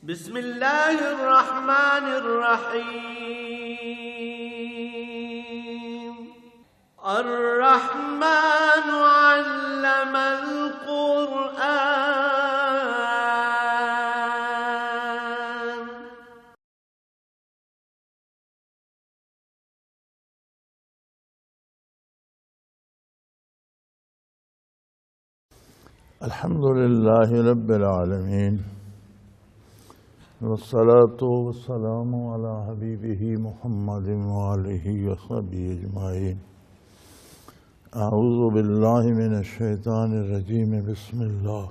بسم اللہ الرحمن الرحیم الرحمن علم القرآن الحمد للہ رب العالمین والصلاة والسلام علی حبیبہ محمد وآلہ وصحبہ اجمعین۔ اعوذ باللہ من الشیطان الرجیم، بسم اللہ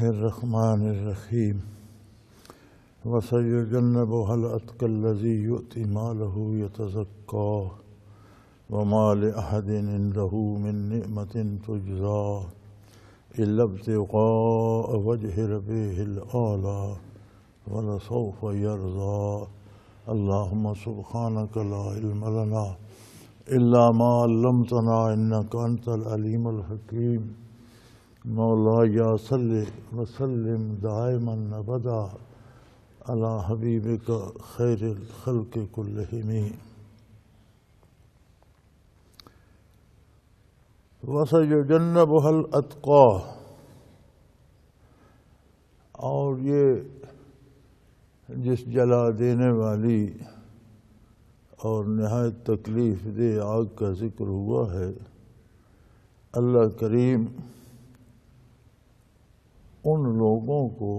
الرحمن الرحیم۔ وسیجنبها الاتقی الذی یؤتی مالہ یتزکی وما لأحد عنده من نعمة تجزی إلا ابتغاء وجه ربه الأعلى ولسوف يرضى۔ اللهم سبحانك لا علم لنا إلا ما علمتنا إنك أنت العليم الحكيم۔ مولاي صل وسلم دائما أبدا على حبيبك خير الخلق كلهم۔ وَسَيُجَنَّبُهَا الْأَتْقَى، اور یہ جس جلا دینے والی اور نہایت تکلیف دہ آگ کا ذکر ہوا ہے، اللہ کریم ان لوگوں کو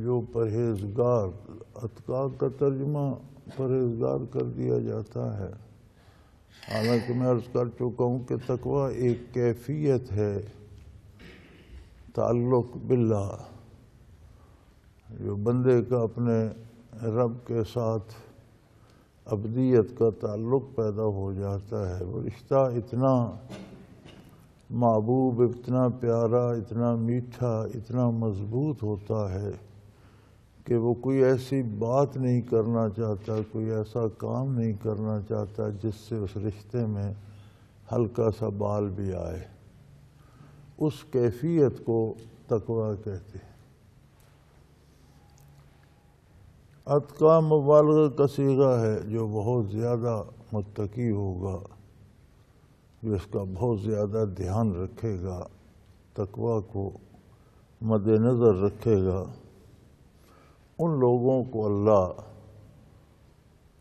جو پرہیزگار، اتقیٰ کا ترجمہ پرہیزگار کر دیا جاتا ہے، حالانکہ میں عرض کر چکا ہوں کہ تقویٰ ایک کیفیت ہے، تعلق باللہ، جو بندے کا اپنے رب کے ساتھ ابدیت کا تعلق پیدا ہو جاتا ہے۔ وہ رشتہ اتنا محبوب، اتنا پیارا، اتنا میٹھا، اتنا مضبوط ہوتا ہے کہ وہ کوئی ایسی بات نہیں کرنا چاہتا، کوئی ایسا کام نہیں کرنا چاہتا جس سے اس رشتے میں ہلکا سا بال بھی آئے۔ اس کیفیت کو تقویٰ کہتے ہیں۔ اتقیٰ مبالغہ کا صیغہ ہے، جو بہت زیادہ متقی ہوگا، جو اس کا بہت زیادہ دھیان رکھے گا، تقویٰ کو مد نظر رکھے گا، ان لوگوں کو اللہ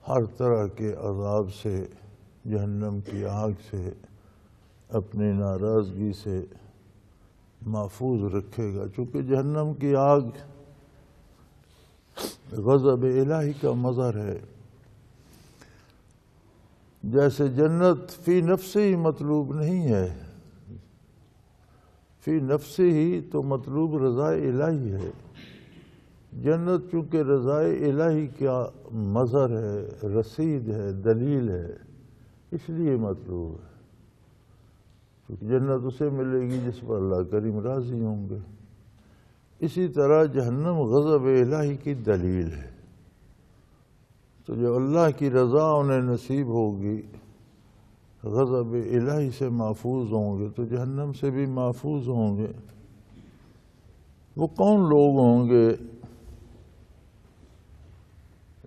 ہر طرح کے عذاب سے، جہنم کی آگ سے، اپنی ناراضگی سے محفوظ رکھے گا، چونکہ جہنم کی آگ غضب الہی کا مظہر ہے۔ جیسے جنت فی نفسہ ہی مطلوب نہیں ہے، فی نفسہ ہی تو مطلوب رضا الہی ہے۔ جنت چونکہ رضا الہی کا مظہر ہے، رسید ہے، دلیل ہے، اس لیے مطلوب ہے، کیونکہ جنت اسے ملے گی جس پر اللہ کریم راضی ہوں گے۔ اسی طرح جہنم غضب الہی کی دلیل ہے، تو جو اللہ کی رضا انہیں نصیب ہوگی، غضب الہی سے محفوظ ہوں گے تو جہنم سے بھی محفوظ ہوں گے۔ وہ کون لوگ ہوں گے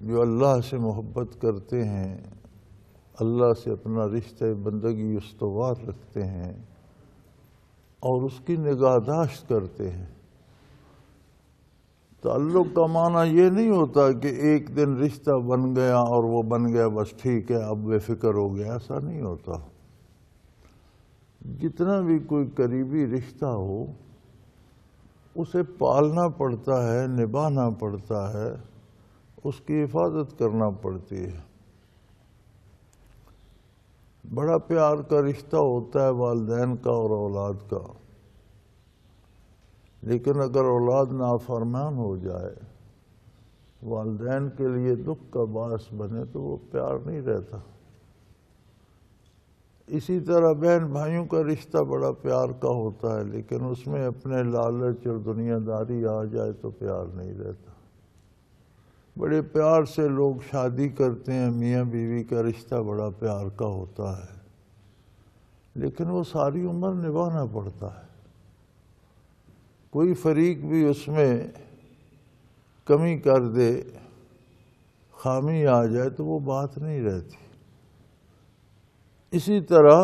جو اللہ سے محبت کرتے ہیں، اللہ سے اپنا رشتہ بندگی استوار رکھتے ہیں اور اس کی نگہداشت کرتے ہیں۔ تعلق کا معنی یہ نہیں ہوتا کہ ایک دن رشتہ بن گیا اور وہ بن گیا بس ٹھیک ہے اب بے فکر ہو گیا، ایسا نہیں ہوتا۔ جتنا بھی کوئی قریبی رشتہ ہو اسے پالنا پڑتا ہے، نبھانا پڑتا ہے، اس کی حفاظت کرنا پڑتی ہے۔ بڑا پیار کا رشتہ ہوتا ہے والدین کا اور اولاد کا، لیکن اگر اولاد نافرمان ہو جائے، والدین کے لیے دکھ کا باعث بنے تو وہ پیار نہیں رہتا۔ اسی طرح بہن بھائیوں کا رشتہ بڑا پیار کا ہوتا ہے، لیکن اس میں اپنے لالچ اور دنیا داری آ جائے تو پیار نہیں رہتا۔ بڑے پیار سے لوگ شادی کرتے ہیں، میاں بیوی کا رشتہ بڑا پیار کا ہوتا ہے، لیکن وہ ساری عمر نبھانا پڑتا ہے۔ کوئی فریق بھی اس میں کمی کر دے، خامی آ جائے تو وہ بات نہیں رہتی۔ اسی طرح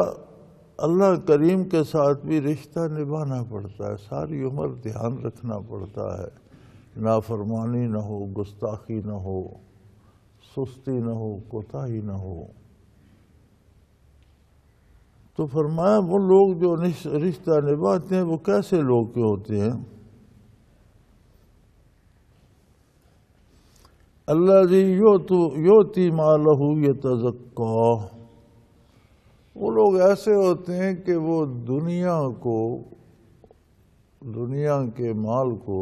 اللہ کریم کے ساتھ بھی رشتہ نبھانا پڑتا ہے، ساری عمر دھیان رکھنا پڑتا ہے، نافرمانی نہ ہو، گستاخی نہ ہو، سستی نہ ہو، کوتاہی نہ ہو۔ تو فرمایا وہ لوگ جو رشتہ نبھاتے ہیں وہ کیسے لوگ کے ہوتے ہیں؟ الذی یؤتی مالہ یتزکیٰ، وہ لوگ ایسے ہوتے ہیں کہ وہ دنیا کے مال کو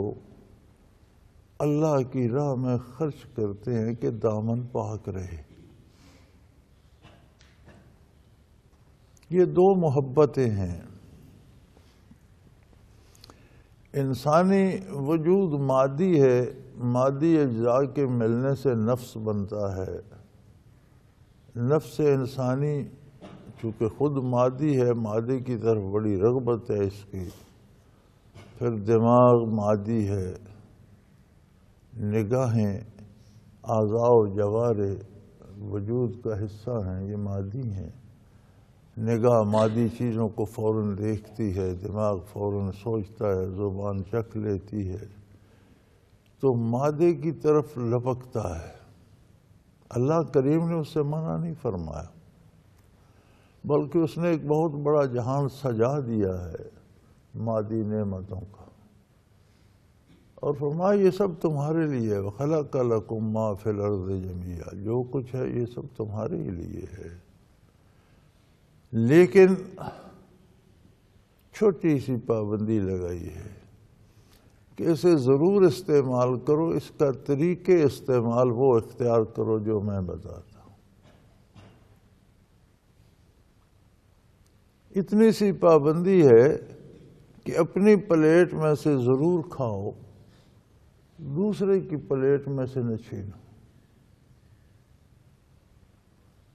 اللہ کی راہ میں خرچ کرتے ہیں کہ دامن پاک رہے۔ یہ دو محبتیں ہیں۔ انسانی وجود مادی ہے، مادی اجزاء کے ملنے سے نفس بنتا ہے۔ نفس انسانی چونکہ خود مادی ہے، مادی کی طرف بڑی رغبت ہے اس کی۔ پھر دماغ مادی ہے، نگاہیں، اعضاء و جوارح وجود کا حصہ ہیں، یہ مادی ہیں۔ نگاہ مادی چیزوں کو فوراً دیکھتی ہے، دماغ فوراً سوچتا ہے، زبان چکھ لیتی ہے، تو مادے کی طرف لپکتا ہے۔ اللہ کریم نے اس سے منع نہیں فرمایا، بلکہ اس نے ایک بہت بڑا جہان سجا دیا ہے مادی نعمتوں کا، اور فرمایا یہ سب تمہارے لیے ہے۔ وَخَلَقَ لَكُم مَّا فِي الْأَرْضِ جَمِيعًا، جو کچھ ہے یہ سب تمہارے ہی لیے ہے، لیکن چھوٹی سی پابندی لگائی ہے کہ اسے ضرور استعمال کرو، اس کا طریقے استعمال وہ اختیار کرو جو میں بتاتا ہوں۔ اتنی سی پابندی ہے کہ اپنی پلیٹ میں سے ضرور کھاؤ، دوسرے کی پلیٹ میں سے نہ چھینو۔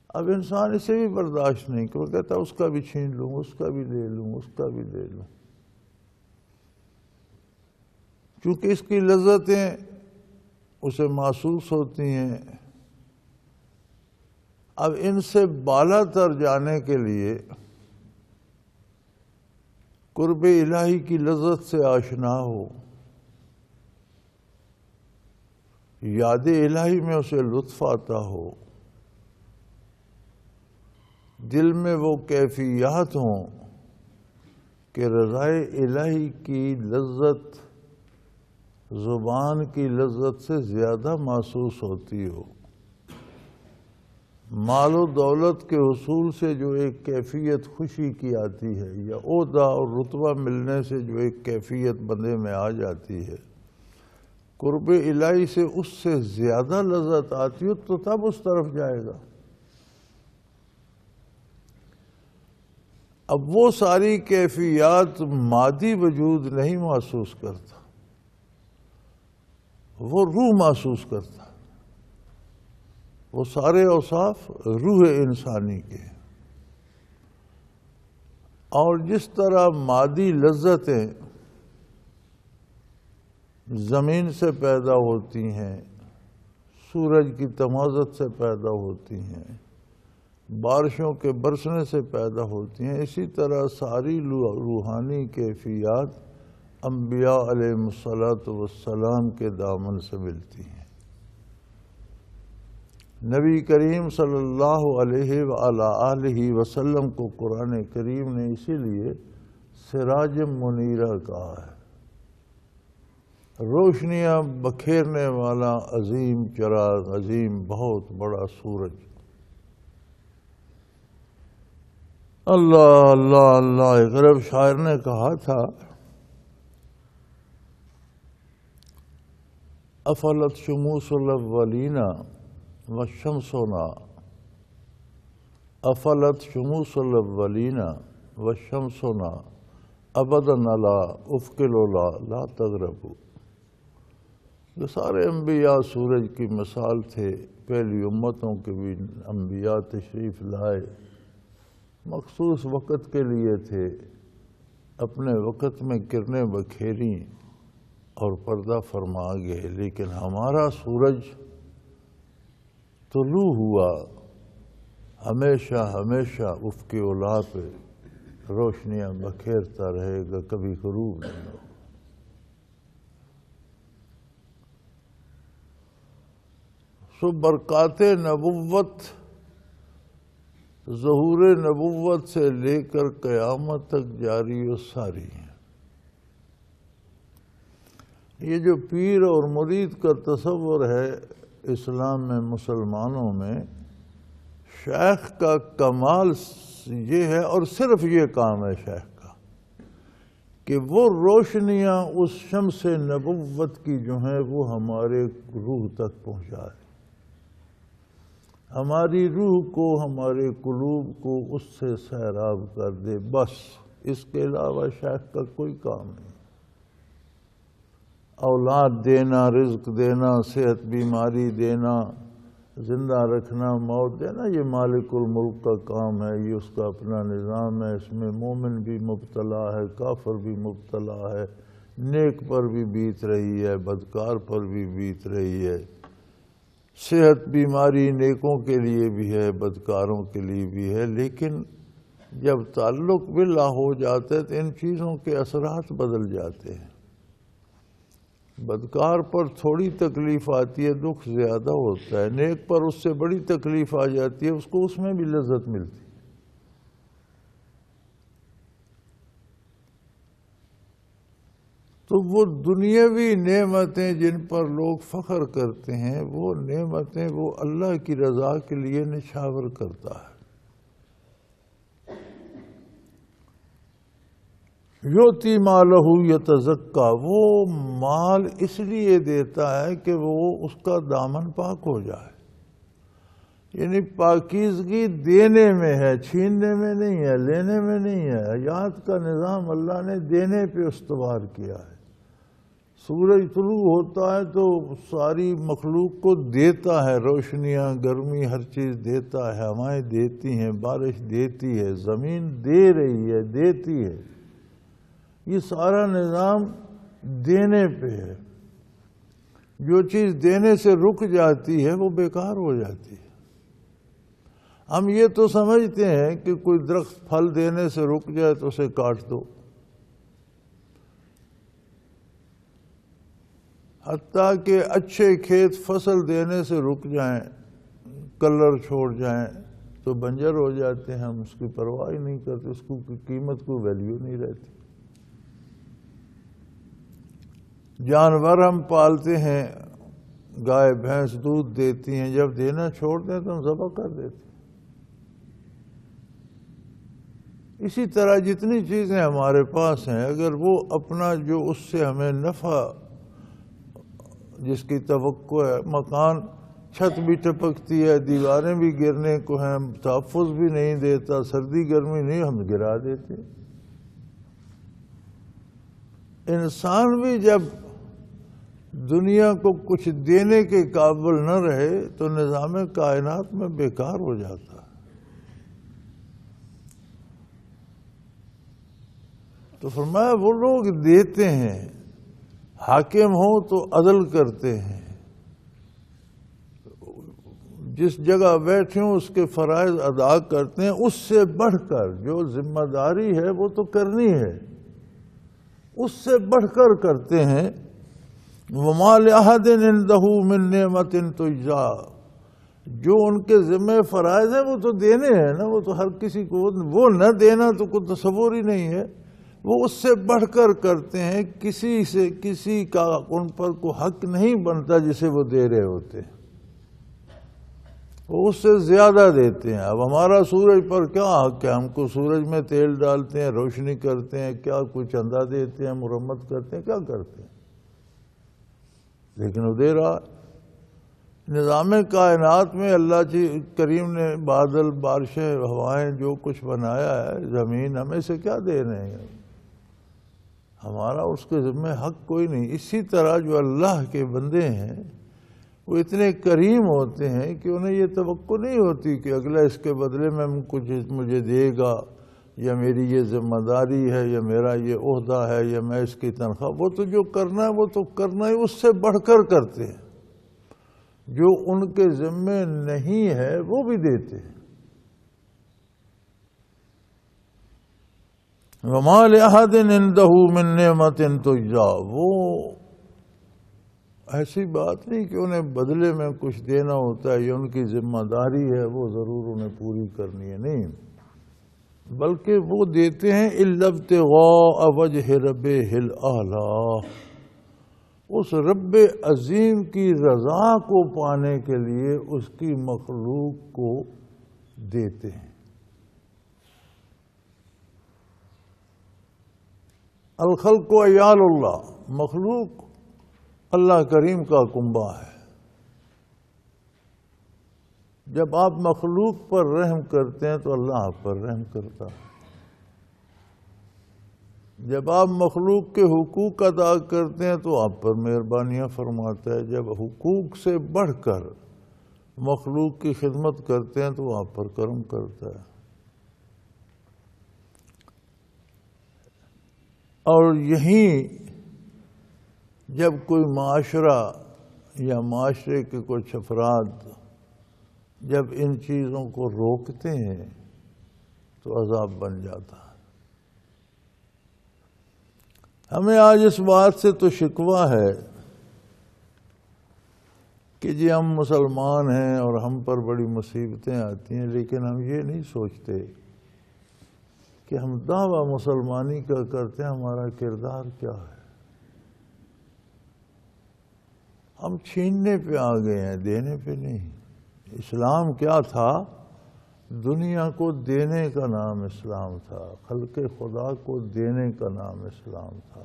اب انسان اسے بھی برداشت نہیں کرو، کہتا اس کا بھی چھین لوں، اس کا بھی لے لوں، اس کا بھی لے لوں، کیونکہ اس کی لذتیں اسے محسوس ہوتی ہیں۔ اب ان سے بالا تر جانے کے لیے قرب الہی کی لذت سے آشنا ہو، یاد الہی میں اسے لطف آتا ہو، دل میں وہ کیفیات ہوں کہ رضائے الہی کی لذت زبان کی لذت سے زیادہ محسوس ہوتی ہو۔ مال و دولت کے حصول سے جو ایک کیفیت خوشی کی آتی ہے، یا عہدہ اور رتبہ ملنے سے جو ایک کیفیت بندے میں آ جاتی ہے، قرب الہی سے اس سے زیادہ لذت آتی ہو تو تب اس طرف جائے گا۔ اب وہ ساری کیفیات مادی وجود نہیں محسوس کرتا، وہ روح محسوس کرتا، وہ سارے اوصاف روح انسانی کے۔ اور جس طرح مادی لذتیں زمین سے پیدا ہوتی ہیں، سورج کی تمازت سے پیدا ہوتی ہیں، بارشوں کے برسنے سے پیدا ہوتی ہیں، اسی طرح ساری روحانی کیفیات انبیاء علیہم السلام کے دامن سے ملتی ہیں۔ نبی کریم صلی اللہ علیہ وآلہ وسلم کو قرآن کریم نے اسی لیے سراج منیرہ کہا ہے، روشنیاں بکھیرنے والا عظیم چراغ، عظیم بہت بڑا سورج۔ اللہ اللہ اللہ، ایک عرب شاعر نے کہا تھا، افلت شموس الاولین والشمسنا، افلت شموس الاولین والشمسنا ابدا لا افق العلا لا تغربوا۔ یہ سارے انبیاء سورج کی مثال تھے، پہلی امتوں کے بھی انبیاء تشریف لائے، مخصوص وقت کے لیے تھے، اپنے وقت میں کرنیں بکھیری، اور پردہ فرما گئے، لیکن ہمارا سورج طلوع ہوا ہمیشہ ہمیشہ افق اولیٰ پہ روشنیاں بکھیرتا رہے گا، کبھی غروب نہیں ہوگا۔ سو برکات نبوت ظہور نبوت سے لے کر قیامت تک جاری و ساری ہیں۔ یہ جو پیر اور مرید کا تصور ہے اسلام میں، مسلمانوں میں، شیخ کا کمال یہ ہے، اور صرف یہ کام ہے شیخ کا، کہ وہ روشنیاں اس شمس نبوت کی جو ہیں وہ ہمارے روح تک پہنچائے، ہماری روح کو، ہمارے قلوب کو اس سے سیراب کر دے، بس اس کے علاوہ شیخ کا کوئی کام نہیں۔ اولاد دینا، رزق دینا، صحت بیماری دینا، زندہ رکھنا، موت دینا، یہ مالک الملک کا کام ہے، یہ اس کا اپنا نظام ہے۔ اس میں مومن بھی مبتلا ہے، کافر بھی مبتلا ہے، نیک پر بھی بیت رہی ہے، بدکار پر بھی بیت رہی ہے۔ صحت بیماری نیکوں کے لیے بھی ہے، بدکاروں کے لیے بھی ہے، لیکن جب تعلق باللہ ہو جاتا ہے تو ان چیزوں کے اثرات بدل جاتے ہیں۔ بدکار پر تھوڑی تکلیف آتی ہے، دکھ زیادہ ہوتا ہے، نیک پر اس سے بڑی تکلیف آ جاتی ہے، اس کو اس میں بھی لذت ملتی ہے۔ تو وہ دنیاوی نعمتیں جن پر لوگ فخر کرتے ہیں، وہ نعمتیں وہ اللہ کی رضا کے لیے نچھاور کرتا ہے۔ یوتی مالہ یتزکا، وہ مال اس لیے دیتا ہے کہ وہ اس کا دامن پاک ہو جائے، یعنی پاکیزگی دینے میں ہے، چھیننے میں نہیں ہے، لینے میں نہیں ہے۔ حیات کا نظام اللہ نے دینے پہ استوار کیا ہے۔ سورج طلوع ہوتا ہے تو ساری مخلوق کو دیتا ہے، روشنیاں، گرمی، ہر چیز دیتا ہے، ہوائیں دیتی ہیں، بارش دیتی ہے، زمین دے رہی ہے، دیتی ہے۔ یہ سارا نظام دینے پہ ہے۔ جو چیز دینے سے رک جاتی ہے وہ بیکار ہو جاتی ہے۔ ہم یہ تو سمجھتے ہیں کہ کوئی درخت پھل دینے سے رک جائے تو اسے کاٹ دو، حتیٰ کہ اچھے کھیت فصل دینے سے رک جائیں، کلر چھوڑ جائیں تو بنجر ہو جاتے ہیں، ہم اس کی پرواہ ہی نہیں کرتے، اس کو قیمت کو ویلیو نہیں رہتی۔ جانور ہم پالتے ہیں، گائے بھینس دودھ دیتی ہیں، جب دینا چھوڑ دیں تو ہم ذبح کر دیتے ہیں۔ اسی طرح جتنی چیزیں ہمارے پاس ہیں، اگر وہ اپنا جو اس سے ہمیں نفع جس کی توقع ہے، مکان چھت بھی ٹپکتی ہے، دیواریں بھی گرنے کو ہیں، تحفظ بھی نہیں دیتا، سردی گرمی نہیں، ہم گرا دیتے۔ انسان بھی جب دنیا کو کچھ دینے کے قابل نہ رہے تو نظام کائنات میں بیکار ہو جاتا ہے۔ تو فرمایا وہ لوگ دیتے ہیں، حاکم ہوں تو عدل کرتے ہیں، جس جگہ بیٹھے ہوں اس کے فرائض ادا کرتے ہیں، اس سے بڑھ کر جو ذمہ داری ہے وہ تو کرنی ہے، اس سے بڑھ کر کرتے ہیں۔ وَمَا لِأَحَدٍ عِندَهُ مِن نِعْمَةٍ تُجْزَىٰ، جو ان کے ذمہ فرائض ہیں وہ تو دینے ہیں نا، وہ تو ہر کسی کو، وہ نہ دینا تو کوئی تصور ہی نہیں ہے، وہ اس سے بڑھ کر کرتے ہیں، کسی کا ان پر کوئی حق نہیں بنتا جسے وہ دے رہے ہوتے ہیں، وہ اس سے زیادہ دیتے ہیں۔ اب ہمارا سورج پر کیا حق ہے؟ ہم کو سورج میں تیل ڈالتے ہیں، روشنی کرتے ہیں، کیا کوئی چندہ دیتے ہیں، مرمت کرتے ہیں، کیا کرتے ہیں، لیکن وہ دے رہا۔ نظام کائنات میں اللہ کریم نے بادل، بارشیں، ہوائیں، جو کچھ بنایا ہے، زمین، ہمیں سے کیا دے رہے ہیں؟ ہمارا اس کے ذمہ حق کوئی نہیں۔ اسی طرح جو اللہ کے بندے ہیں وہ اتنے کریم ہوتے ہیں کہ انہیں یہ توقع نہیں ہوتی کہ اگلا اس کے بدلے میں کچھ مجھے دے گا، یا میری یہ ذمہ داری ہے یا میرا یہ عہدہ ہے یا میں اس کی تنخواہ، وہ تو جو کرنا ہے وہ تو کرنا ہی، اس سے بڑھ کر کرتے ہیں۔ جو ان کے ذمے نہیں ہے وہ بھی دیتے ہیں۔ وَمَا لِأَحَدٍ عِندَهُ مِن نِعْمَةٍ تُجْزَىٰ، وہ ایسی بات نہیں کہ انہیں بدلے میں کچھ دینا ہوتا ہے، یہ ان کی ذمہ داری ہے، وہ ضرور انہیں پوری کرنی ہے، نہیں، بلکہ وہ دیتے ہیں إِلَّا ابْتِغَاءَ وَجْهِ رَبِّهِ الْأَعْلَىٰ، اس رب عظیم کی رضا کو پانے کے لیے اس کی مخلوق کو دیتے ہیں۔ الخلق عیال اللہ، مخلوق اللہ کریم کا کنبہ ہے۔ جب آپ مخلوق پر رحم کرتے ہیں تو اللہ آپ پر رحم کرتا ہے۔ جب آپ مخلوق کے حقوق ادا کرتے ہیں تو آپ پر مہربانیاں فرماتا ہے۔ جب حقوق سے بڑھ کر مخلوق کی خدمت کرتے ہیں تو آپ پر کرم کرتا ہے۔ اور یہیں جب کوئی معاشرہ یا معاشرے کے کچھ افراد جب ان چیزوں کو روکتے ہیں تو عذاب بن جاتا ہے۔ ہمیں آج اس بات سے تو شکوہ ہے کہ جی ہم مسلمان ہیں اور ہم پر بڑی مصیبتیں آتی ہیں، لیکن ہم یہ نہیں سوچتے کہ ہم دعویٰ مسلمانی کا کرتے ہیں، ہمارا کردار کیا ہے۔ ہم چھیننے پہ آ گئے ہیں، دینے پہ نہیں۔ اسلام کیا تھا؟ دنیا کو دینے کا نام اسلام تھا، خلق خدا کو دینے کا نام اسلام تھا۔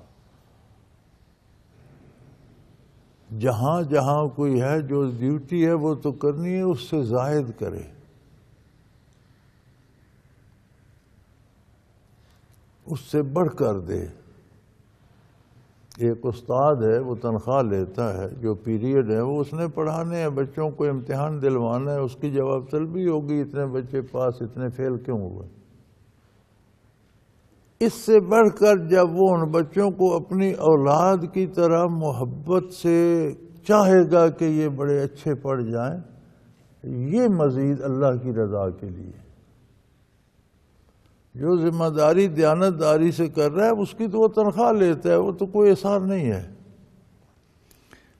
جہاں جہاں کوئی ہے جو ڈیوٹی ہے وہ تو کرنی ہے، اس سے زائد کرے۔ اس سے بڑھ کر دے۔ ایک استاد ہے، وہ تنخواہ لیتا ہے، جو پیریڈ ہے وہ اس نے پڑھانے ہیں، بچوں کو امتحان دلوانا ہے، اس کی جواب طلبی ہوگی، اتنے بچے پاس اتنے فیل کیوں ہوئے۔ اس سے بڑھ کر جب وہ ان بچوں کو اپنی اولاد کی طرح محبت سے چاہے گا کہ یہ بڑے اچھے پڑھ جائیں، یہ مزید اللہ کی رضا کے لیے۔ جو ذمہ داری دیانتداری سے کر رہا ہے اس کی تو وہ تنخواہ لیتا ہے، وہ تو کوئی اثر نہیں ہے۔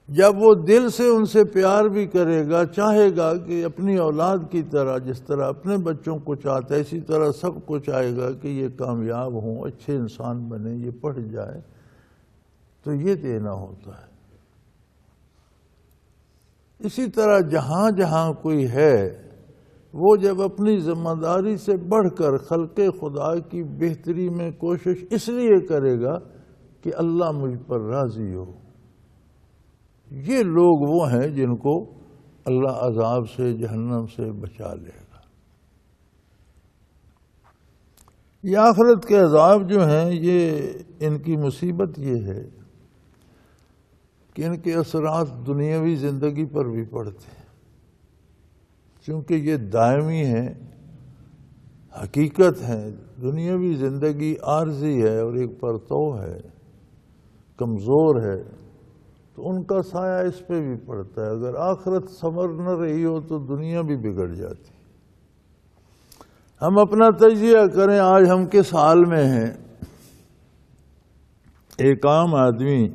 جب وہ دل سے ان سے پیار بھی کرے گا، چاہے گا کہ اپنی اولاد کی طرح جس طرح اپنے بچوں کو چاہتا ہے اسی طرح سب کو چاہے گا کہ یہ کامیاب ہوں، اچھے انسان بنے، یہ پڑھ جائے، تو یہ دینا ہوتا ہے۔ اسی طرح جہاں جہاں کوئی ہے وہ جب اپنی ذمہ داری سے بڑھ کر خلق خدا کی بہتری میں کوشش اس لیے کرے گا کہ اللہ مجھ پر راضی ہو، یہ لوگ وہ ہیں جن کو اللہ عذاب سے، جہنم سے بچا لے گا۔ یہ آخرت کے عذاب جو ہیں، یہ ان کی مصیبت یہ ہے کہ ان کے اثرات دنیاوی زندگی پر بھی پڑتے ہیں، کیونکہ یہ دائمی ہیں، حقیقت ہے۔ دنیاوی زندگی عارضی ہے اور ایک پرتو ہے، کمزور ہے، تو ان کا سایہ اس پہ بھی پڑتا ہے۔ اگر آخرت سنور نہ رہی ہو تو دنیا بھی بگڑ جاتی۔ ہم اپنا تجزیہ کریں، آج ہم کس حال میں ہیں۔ ایک عام آدمی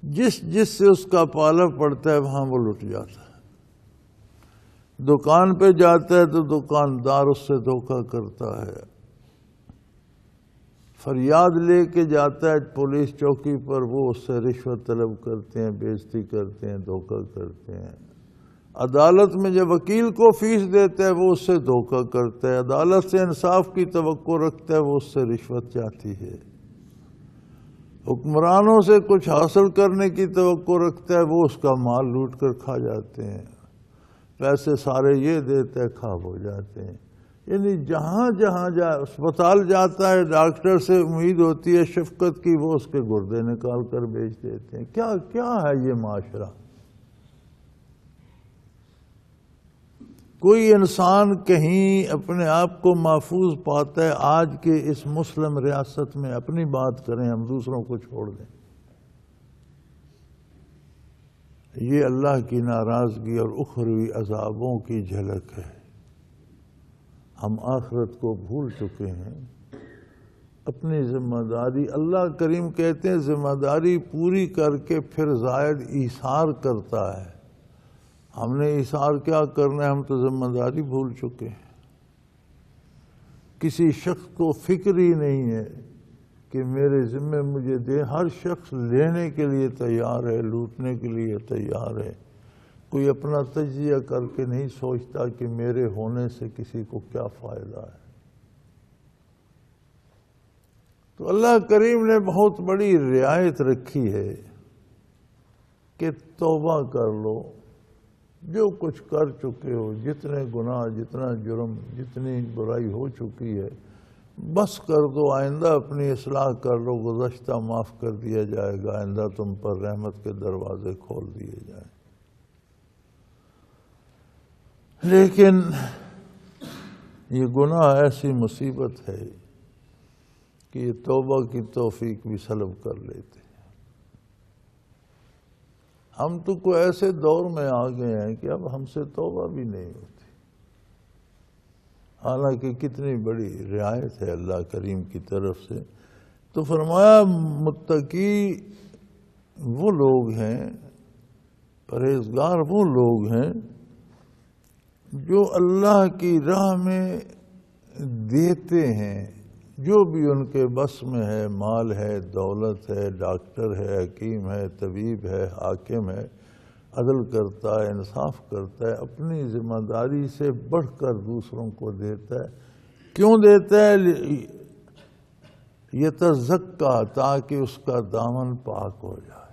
جس سے اس کا پالا پڑتا ہے وہاں وہ لٹ جاتا ہے۔ دکان پہ جاتا ہے تو دکاندار اس سے دھوکہ کرتا ہے، فریاد لے کے جاتا ہے پولیس چوکی پر، وہ اس سے رشوت طلب کرتے ہیں، بے عزتی کرتے ہیں، دھوکہ کرتے ہیں۔ عدالت میں جب وکیل کو فیس دیتا ہے وہ اس سے دھوکہ کرتا ہے، عدالت سے انصاف کی توقع رکھتا ہے، وہ اس سے رشوت چاہتی ہے۔ حکمرانوں سے کچھ حاصل کرنے کی توقع رکھتا ہے، وہ اس کا مال لوٹ کر کھا جاتے ہیں، پیسے سارے یہ دیتے ہیں، خواب ہو جاتے ہیں۔ یعنی جہاں جہاں اسپتال جاتا ہے، ڈاکٹر سے امید ہوتی ہے شفقت کی، وہ اس کے گردے نکال کر بیچ دیتے ہیں۔ کیا ہے یہ معاشرہ؟ کوئی انسان کہیں اپنے آپ کو محفوظ پاتا ہے آج کے اس مسلم ریاست میں؟ اپنی بات کریں، ہم دوسروں کو چھوڑ دیں۔ یہ اللہ کی ناراضگی اور اخروی عذابوں کی جھلک ہے۔ ہم آخرت کو بھول چکے ہیں۔ اپنی ذمہ داری، اللہ کریم کہتے ہیں ذمہ داری پوری کر کے پھر زائد ایثار کرتا ہے۔ ہم نے ایثار کیا کرنا ہے؟ ہم تو ذمہ داری بھول چکے ہیں۔ کسی شخص کو فکر ہی نہیں ہے کہ میرے ذمہ مجھے دے۔ ہر شخص لینے کے لیے تیار ہے، لوٹنے کے لیے تیار ہے۔ کوئی اپنا تجزیہ کر کے نہیں سوچتا کہ میرے ہونے سے کسی کو کیا فائدہ ہے۔ تو اللہ کریم نے بہت بڑی رعایت رکھی ہے کہ توبہ کر لو، جو کچھ کر چکے ہو، جتنے گناہ، جتنا جرم، جتنی برائی ہو چکی ہے، بس کر دو۔ آئندہ اپنی اصلاح کر لو، گزشتہ معاف کر دیا جائے گا، آئندہ تم پر رحمت کے دروازے کھول دیے جائیں۔ لیکن یہ گناہ ایسی مصیبت ہے کہ یہ توبہ کی توفیق بھی سلب کر لیتے ہیں۔ ہم تو کوئی ایسے دور میں آ گئے ہیں کہ اب ہم سے توبہ بھی نہیں ہوتی، حالانکہ کتنی بڑی رعایت ہے اللہ کریم کی طرف سے۔ تو فرمایا متقی وہ لوگ ہیں، پرہیزگار وہ لوگ ہیں جو اللہ کی راہ میں دیتے ہیں جو بھی ان کے بس میں ہے، مال ہے، دولت ہے، ڈاکٹر ہے، حکیم ہے، طبیب ہے، حاکم ہے، عدل کرتا ہے، انصاف کرتا ہے، اپنی ذمہ داری سے بڑھ کر دوسروں کو دیتا ہے۔ کیوں دیتا ہے؟ یتزکا، تاکہ اس کا دامن پاک ہو جائے۔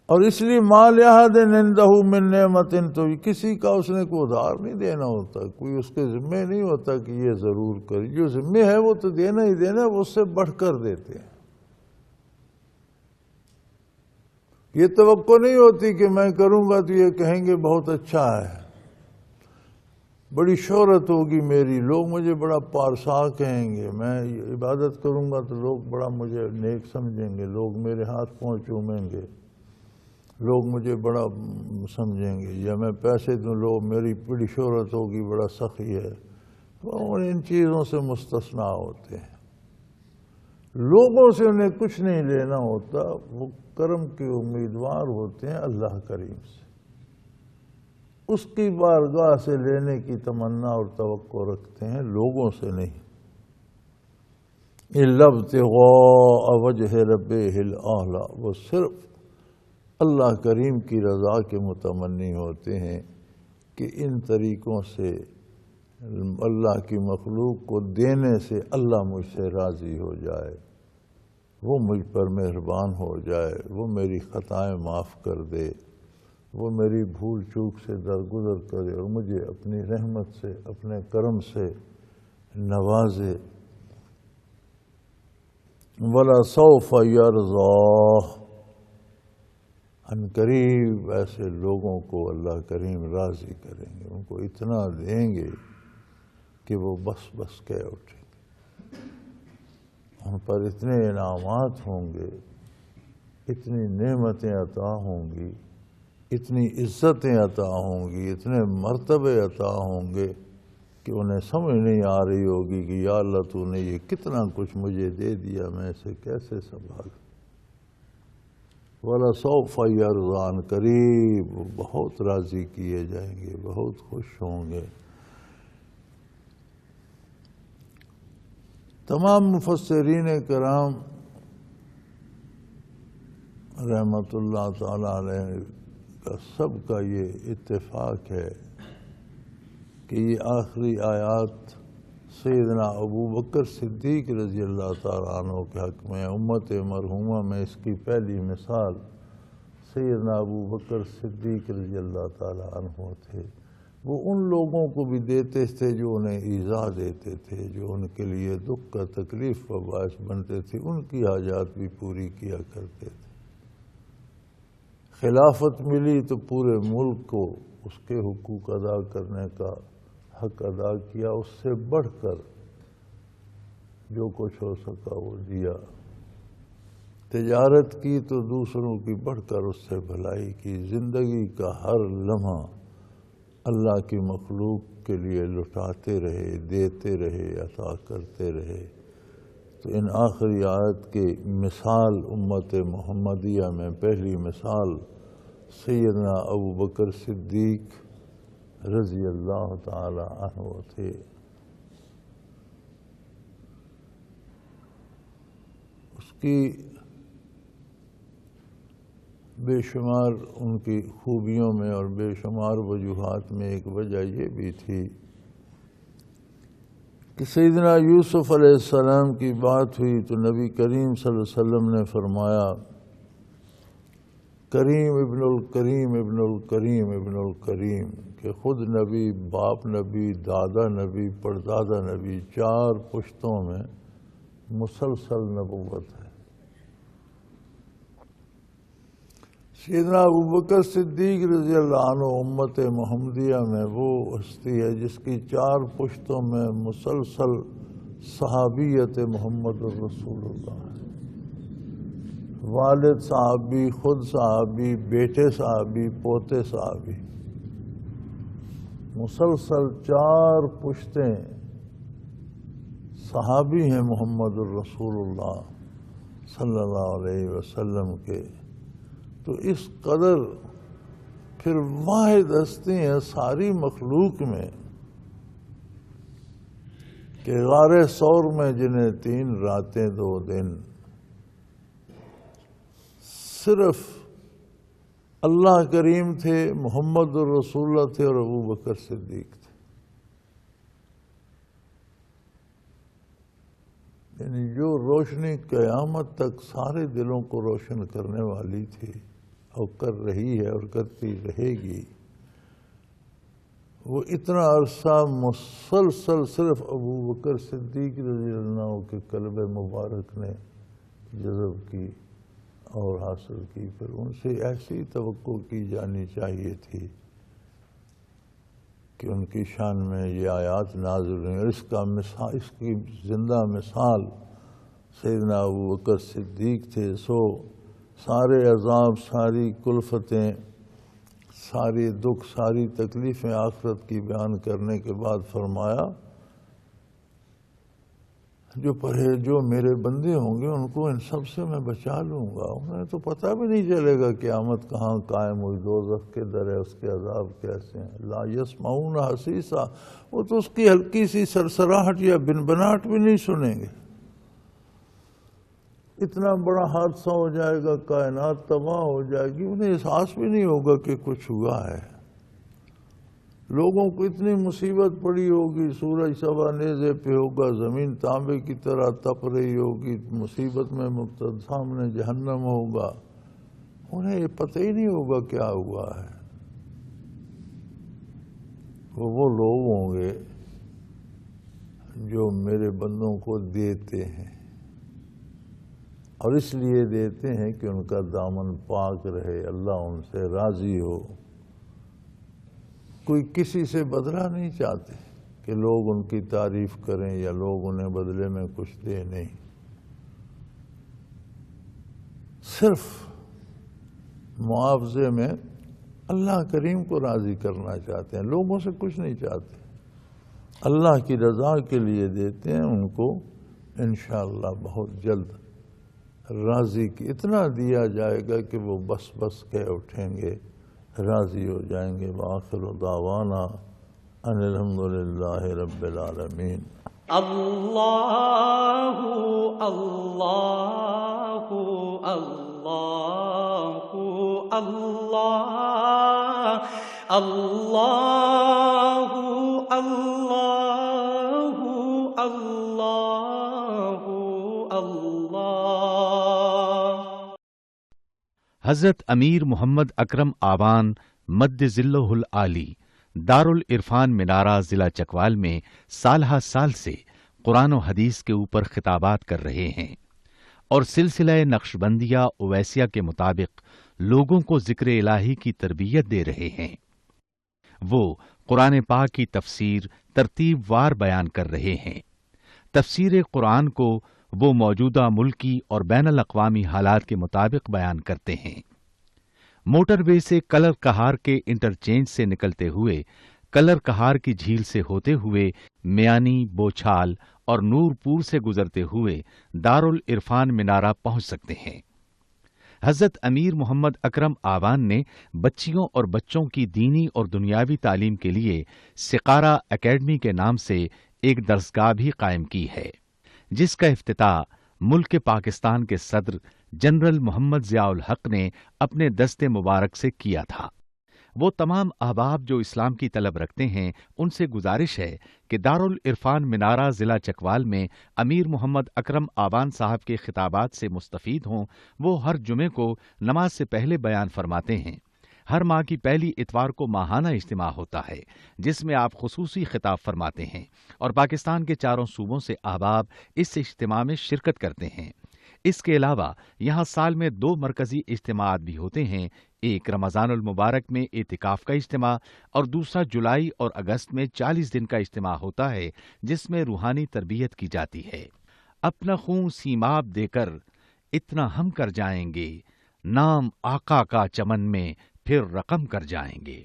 اور اس لیے ما لأحد عنده من نعمت، تو کسی کا اس نے کوئی ادھار نہیں دینا ہوتا، کوئی اس کے ذمہ نہیں ہوتا کہ یہ ضرور کر۔ جو ذمہ ہے وہ تو دینا ہی دینا، وہ اس سے بڑھ کر دیتے ہیں۔ یہ توقع نہیں ہوتی کہ میں کروں گا تو یہ کہیں گے بہت اچھا ہے، بڑی شہرت ہوگی میری، لوگ مجھے بڑا پارسا کہیں گے، میں عبادت کروں گا تو لوگ بڑا مجھے نیک سمجھیں گے، لوگ میرے ہاتھ پاؤں چومیں گے، لوگ مجھے بڑا سمجھیں گے، یا میں پیسے دوں، لوگ میری بڑی شہرت ہوگی، بڑا سخی ہے۔ وہ ان چیزوں سے مستثنا ہوتے ہیں۔ لوگوں سے انہیں کچھ نہیں لینا ہوتا، وہ کرم کے امیدوار ہوتے ہیں اللہ کریم سے، اس کی بارگاہ سے لینے کی تمنا اور توقع رکھتے ہیں، لوگوں سے نہیں۔ إِلَّا ابْتِغَاءَ وَجْهِ رَبِّهِ الْأَعْلَىٰ، وہ صرف اللہ کریم کی رضا کے متمنی ہوتے ہیں کہ ان طریقوں سے اللہ کی مخلوق کو دینے سے اللہ مجھ سے راضی ہو جائے، وہ مجھ پر مہربان ہو جائے، وہ میری خطائیں معاف کر دے، وہ میری بھول چوک سے درگزر کرے اور مجھے اپنی رحمت سے، اپنے کرم سے نوازے۔ وَلَسَوْفَ يَرْضَىٰ، ان قریب ایسے لوگوں کو اللہ کریم راضی کریں گے، ان کو اتنا دیں گے کہ وہ بس بس کہہ اٹھیں گے۔ ان پر اتنے انعامات ہوں گے، اتنی نعمتیں عطا ہوں گی، اتنی عزتیں عطا ہوں گی، اتنے مرتبے عطا ہوں گے کہ انہیں سمجھ نہیں آ رہی ہوگی کہ یا اللہ تو نے یہ کتنا کچھ مجھے دے دیا، میں اسے کیسے سنبھالوں۔ وَلَسَوْفَ يَرْضَىٰ، قریب بہت راضی کیے جائیں گے، بہت خوش ہوں گے۔ تمام مفسرین کرام رحمت اللہ تعالی علیہ کا سب کا یہ اتفاق ہے کہ یہ آخری آیات سیدنا ابو بکر صدیق رضی اللہ تعالیٰ عنہ کے حق میں، امت مرحومہ میں اس کی پہلی مثال سیدنا ابو بکر صدیق رضی اللہ تعالیٰ عنہ تھے۔ وہ ان لوگوں کو بھی دیتے تھے جو انہیں ایذا دیتے تھے، جو ان کے لیے دکھ کا تکلیف کا باعث بنتے تھے، ان کی حاجات بھی پوری کیا کرتے تھے۔ خلافت ملی تو پورے ملک کو اس کے حقوق ادا کرنے کا حق ادا کیا، اس سے بڑھ کر جو کچھ ہو سکا وہ دیا۔ تجارت کی تو دوسروں کی بڑھ کر اس سے بھلائی کی۔ زندگی کا ہر لمحہ اللہ کی مخلوق کے لیے لٹاتے رہے، دیتے رہے، عطا کرتے رہے۔ تو ان آخری آیت کی مثال امت محمدیہ میں پہلی مثال سیدنا ابوبکر صدیق رضی اللہ تعالی عنہ تھے۔ اس کی بے شمار ان کی خوبیوں میں اور بے شمار وجوہات میں ایک وجہ یہ بھی تھی کہ سیدنا یوسف علیہ السلام کی بات ہوئی تو نبی کریم صلی اللہ علیہ وسلم نے فرمایا کریم ابن الکریم ابن الکریم ابن الکریم، کہ خود نبی، باپ نبی، دادا نبی، پردادا نبی، 4 پشتوں میں مسلسل نبوت ہے۔ سیدنا ابوبکر صدیق رضی اللہ عنہ امت محمدیہ میں وہ ہستی ہے جس کی 4 پشتوں میں مسلسل صحابیت محمد الرسول اللہ ہے۔ والد صحابی، خود صحابی، بیٹے صحابی، پوتے صحابی، مسلسل 4 پشتیں صحابی ہیں محمد الرسول اللہ صلی اللہ علیہ وسلم کے۔ تو اس قدر پھر واحد ہستی ہیں ساری مخلوق میں کہ غار ثور میں جنہیں 3 راتیں 2 دن صرف اللہ کریم تھے، محمد الرسول اللہ تھے اور ابوبکر صدیق تھے۔ یعنی جو روشنی قیامت تک سارے دلوں کو روشن کرنے والی تھی اور کر رہی ہے اور کرتی رہے گی، وہ اتنا عرصہ مسلسل صرف ابوبکر صدیق رضی اللہ عنہ کے قلب مبارک نے جذب کی اور حاصل کی۔ پھر ان سے ایسی توقع کی جانی چاہیے تھی کہ ان کی شان میں یہ آیات نازل ہوئیں، اور اس کی زندہ مثال سیدنا ابوبکر صدیق تھے۔ سو سارے عذاب، ساری کلفتیں، ساری دکھ، ساری تکلیفیں آخرت کی بیان کرنے کے بعد فرمایا جو میرے بندے ہوں گے ان کو ان سب سے میں بچا لوں گا، انہیں تو پتہ بھی نہیں چلے گا قیامت کہاں قائم ہوئی، دوزخ کے در ہے، اس کے عذاب کیسے ہیں۔ لا یسمعون حسیسا، وہ تو اس کی ہلکی سی سرسراہٹ یا بنبناہٹ بھی نہیں سنیں گے۔ اتنا بڑا حادثہ ہو جائے گا، کائنات تباہ ہو جائے گی، انہیں احساس بھی نہیں ہوگا کہ کچھ ہوا ہے۔ لوگوں کو اتنی مصیبت پڑی ہوگی، سورج سوا نیزے پہ ہوگا، زمین تانبے کی طرح تپ رہی ہوگی، مصیبت میں مبتلا، سامنے جہنم ہوگا، انہیں یہ پتہ ہی نہیں ہوگا کیا ہوا ہے۔ وہ لوگ ہوں گے جو میرے بندوں کو دیتے ہیں، اور اس لیے دیتے ہیں کہ ان کا دامن پاک رہے، اللہ ان سے راضی ہو۔ کوئی کسی سے بدلہ نہیں چاہتے کہ لوگ ان کی تعریف کریں یا لوگ انہیں بدلے میں کچھ دیں، نہیں، صرف معاوضے میں اللہ کریم کو راضی کرنا چاہتے ہیں، لوگوں سے کچھ نہیں چاہتے، اللہ کی رضا کے لیے دیتے ہیں، ان کو انشاءاللہ بہت جلد راضی کی اتنا دیا جائے گا کہ وہ بس بس کہہ اٹھیں گے، راضی ہو جائیں گے۔ وآخر دعوانا ان الحمدللہ رب العالمین۔ اللہ اللہ اللہ اللہ اللہ اللہ اللہ اللہ۔ حضرت امیر محمد اکرم آوان مد ذلہ العالی دارالعرفان منارہ ضلع چکوال میں سالہ سال سے قرآن و حدیث کے اوپر خطابات کر رہے ہیں۔ اور سلسلہ نقشبندیہ اویسیہ کے مطابق لوگوں کو ذکر الہی کی تربیت دے رہے ہیں۔ وہ قرآن پاک کی تفسیر ترتیب وار بیان کر رہے ہیں۔ تفسیر قرآن کو وہ موجودہ ملکی اور بین الاقوامی حالات کے مطابق بیان کرتے ہیں۔ موٹر وے سے کلر کہار کے انٹرچینج سے نکلتے ہوئے، کلر کہار کی جھیل سے ہوتے ہوئے، میانی، بوچھال اور نور پور سے گزرتے ہوئے دارالعرفان منارہ پہنچ سکتے ہیں۔ حضرت امیر محمد اکرم آوان نے بچیوں اور بچوں کی دینی اور دنیاوی تعلیم کے لیے سقارہ اکیڈمی کے نام سے ایک درسگاہ بھی قائم کی ہے، جس کا افتتاح ملک پاکستان کے صدر جنرل محمد ضیاء الحق نے اپنے دست مبارک سے کیا تھا۔ وہ تمام احباب جو اسلام کی طلب رکھتے ہیں ان سے گزارش ہے کہ دارالعرفان منارہ ضلع چکوال میں امیر محمد اکرم آوان صاحب کے خطابات سے مستفید ہوں۔ وہ ہر جمعے کو نماز سے پہلے بیان فرماتے ہیں۔ ہر ماہ کی پہلی اتوار کو ماہانہ اجتماع ہوتا ہے جس میں آپ خصوصی خطاب فرماتے ہیں اور پاکستان کے چاروں صوبوں سے احباب اس اجتماع میں شرکت کرتے ہیں۔ اس کے علاوہ یہاں سال میں 2 مرکزی اجتماعات بھی ہوتے ہیں، ایک رمضان المبارک میں اعتکاف کا اجتماع اور دوسرا جولائی اور اگست میں 40 دن کا اجتماع ہوتا ہے جس میں روحانی تربیت کی جاتی ہے۔ اپنا خون سیماب دے کر اتنا ہم کر جائیں گے، نام آقا کا چمن میں پھر رقم کر جائیں گے۔